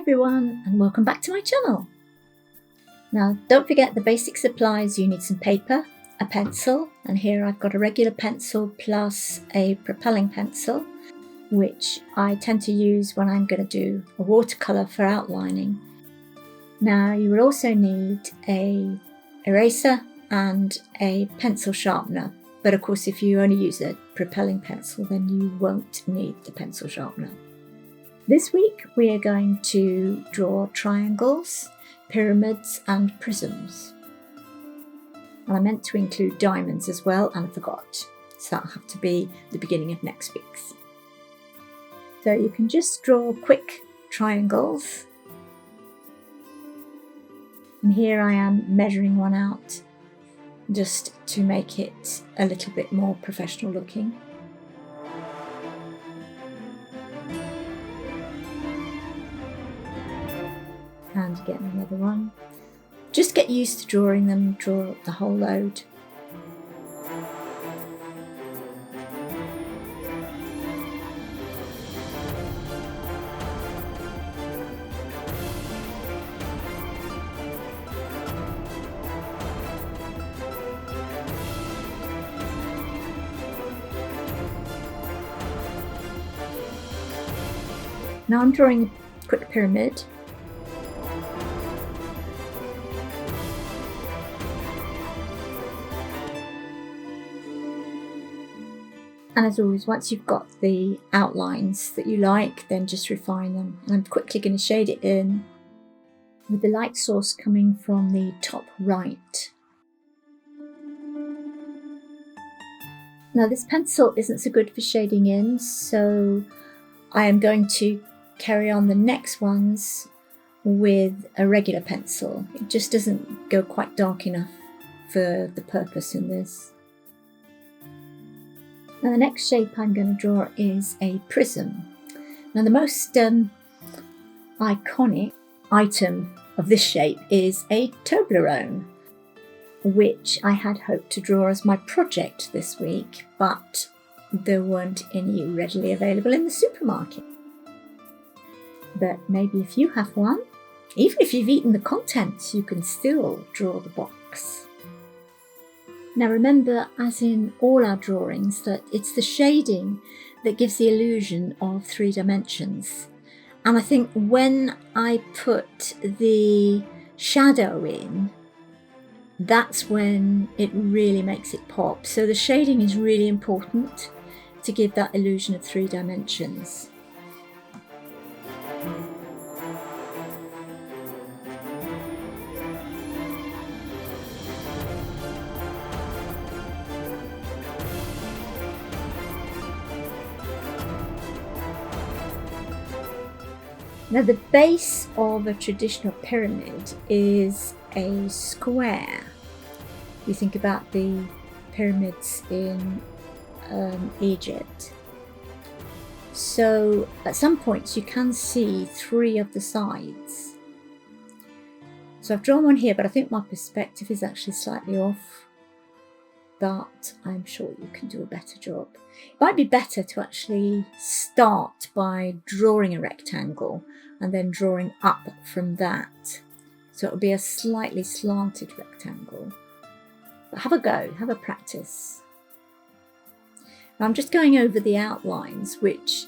everyone, and welcome back to my channel. Now don't forget the basic supplies. You need some paper, a pencil, and here I've got a regular pencil plus a propelling pencil, which I tend to use when I'm going to do a watercolour for outlining. Now you will also need a eraser and a pencil sharpener, but of course if you only use a propelling pencil then you won't need the pencil sharpener. This week we are going to draw triangles, pyramids and prisms. And I meant to include diamonds as well and I forgot, so that'll have to be the beginning of next week's. So you can just draw quick triangles. And here I am measuring one out just to make it a little bit more professional looking. And again another one. Just get used to drawing them, draw the whole load. Now I'm drawing a quick pyramid. And as always, once you've got the outlines that you like, then just refine them. And I'm quickly going to shade it in with the light source coming from the top right. Now this pencil isn't so good for shading in, so I am going to carry on the next ones with a regular pencil. It just doesn't go quite dark enough for the purpose in this. Now the next shape I'm going to draw is a prism. Now the most iconic item of this shape is a Toblerone, which I had hoped to draw as my project this week, but there weren't any readily available in the supermarket. But maybe if you have one, even if you've eaten the contents, you can still draw the box. Now remember, as in all our drawings, that it's the shading that gives the illusion of 3 dimensions. And I think when I put the shadow in, that's when it really makes it pop. So the shading is really important to give that illusion of 3 dimensions. Now the base of a traditional pyramid is a square. You think about the pyramids in Egypt. So at some points you can see 3 of the sides. So I've drawn one here, but I think my perspective is actually slightly off. But I'm sure you can do a better job. It might be better to actually start by drawing a rectangle and then drawing up from that. So it'll be a slightly slanted rectangle. But have a go, have a practice. Now I'm just going over the outlines, which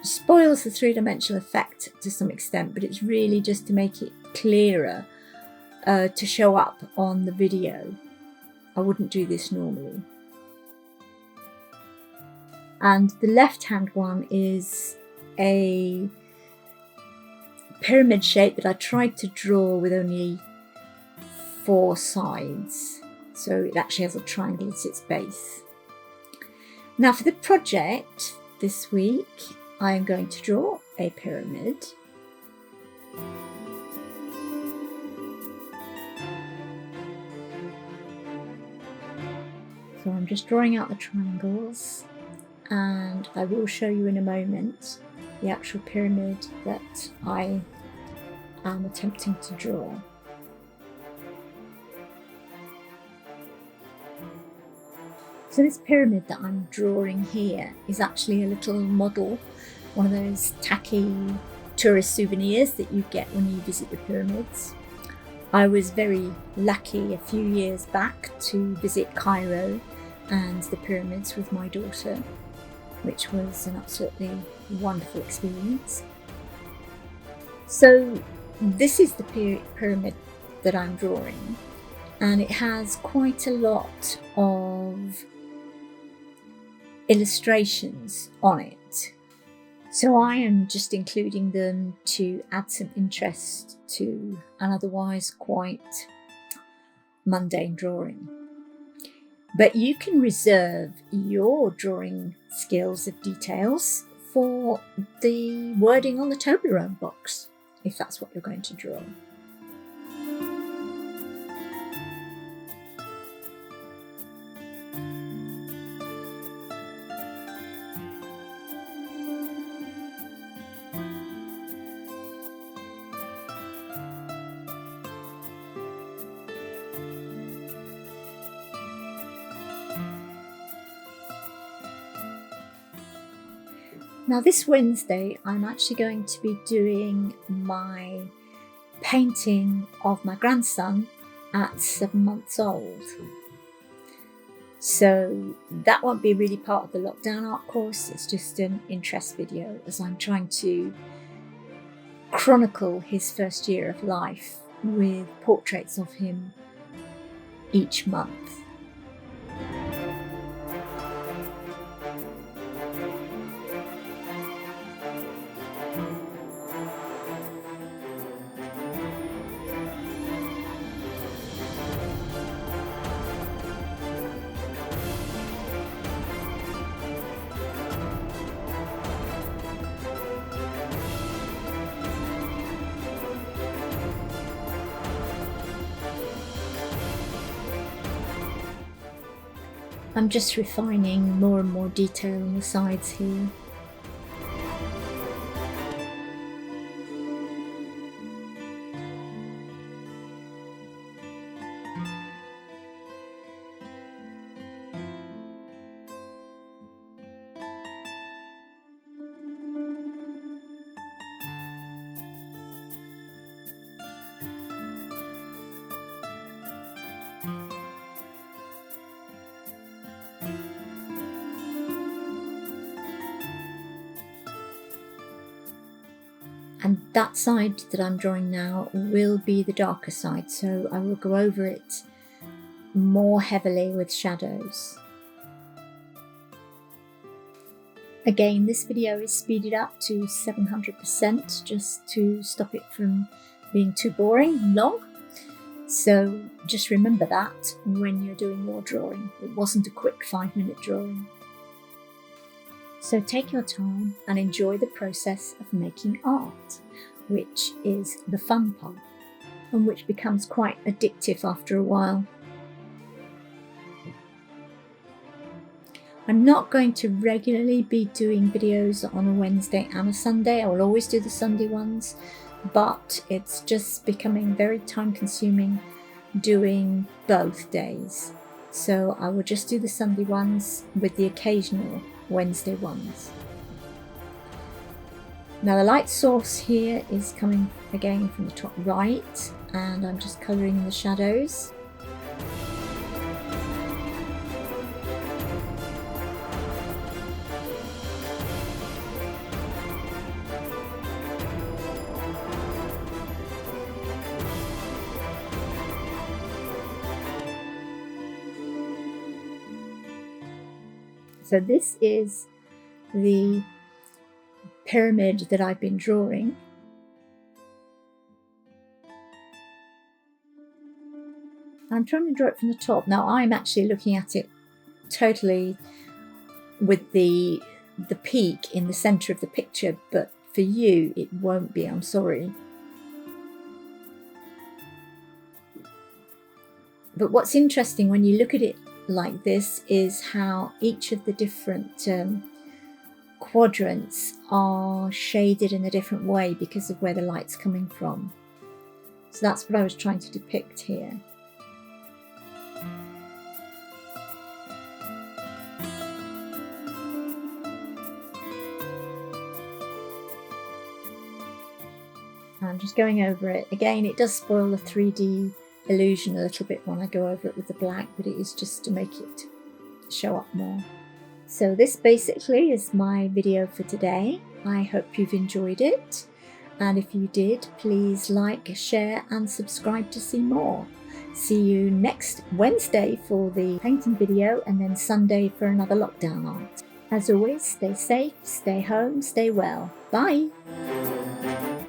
spoils the 3-dimensional effect to some extent, but it's really just to make it clearer to show up on the video. I wouldn't do this normally. And the left-hand one is a pyramid shape that I tried to draw with only 4 sides. So it actually has a triangle as its base. Now for the project this week, I am going to draw a pyramid. So I'm just drawing out the triangles, and I will show you in a moment the actual pyramid that I am attempting to draw. So this pyramid that I'm drawing here is actually a little model, one of those tacky tourist souvenirs that you get when you visit the pyramids. I was very lucky a few years back to visit Cairo and the pyramids with my daughter, which was an absolutely wonderful experience. So this is the pyramid that I'm drawing, and it has quite a lot of illustrations on it. So I am just including them to add some interest to an otherwise quite mundane drawing. But you can reserve your drawing skills of details for the wording on the Toblerone box, if that's what you're going to draw. Now this Wednesday, I'm actually going to be doing my painting of my grandson at 7 months old. So that won't be really part of the lockdown art course, it's just an interest video as I'm trying to chronicle his first year of life with portraits of him each month. I'm just refining more and more detail on the sides here. And that side that I'm drawing now will be the darker side, so I will go over it more heavily with shadows. Again, this video is speeded up to 700% just to stop it from being too boring and long. So just remember that when you're doing your drawing. It wasn't a quick 5-minute drawing. So take your time and enjoy the process of making art, which is the fun part, and which becomes quite addictive after a while. I'm not going to regularly be doing videos on a Wednesday and a Sunday. I will always do the Sunday ones, but it's just becoming very time consuming doing both days. So I will just do the Sunday ones with the occasional Wednesday ones. Now the light source here is coming again from the top right, and I'm just colouring the shadows. So this is the pyramid that I've been drawing. I'm trying to draw it from the top. Now I'm actually looking at it totally with the peak in the centre of the picture, but for you it won't be, I'm sorry. But what's interesting when you look at it like this is how each of the different quadrants are shaded in a different way because of where the light's coming from. So that's what I was trying to depict here. I'm just going over it. Again, it does spoil the 3D illusion a little bit when I go over it with the black, but it is just to make it show up more. So this basically is my video for today. I hope you've enjoyed it. And if you did, please like, share and subscribe to see more. See you next Wednesday for the painting video and then Sunday for another lockdown art. As always, stay safe, stay home, stay well. Bye!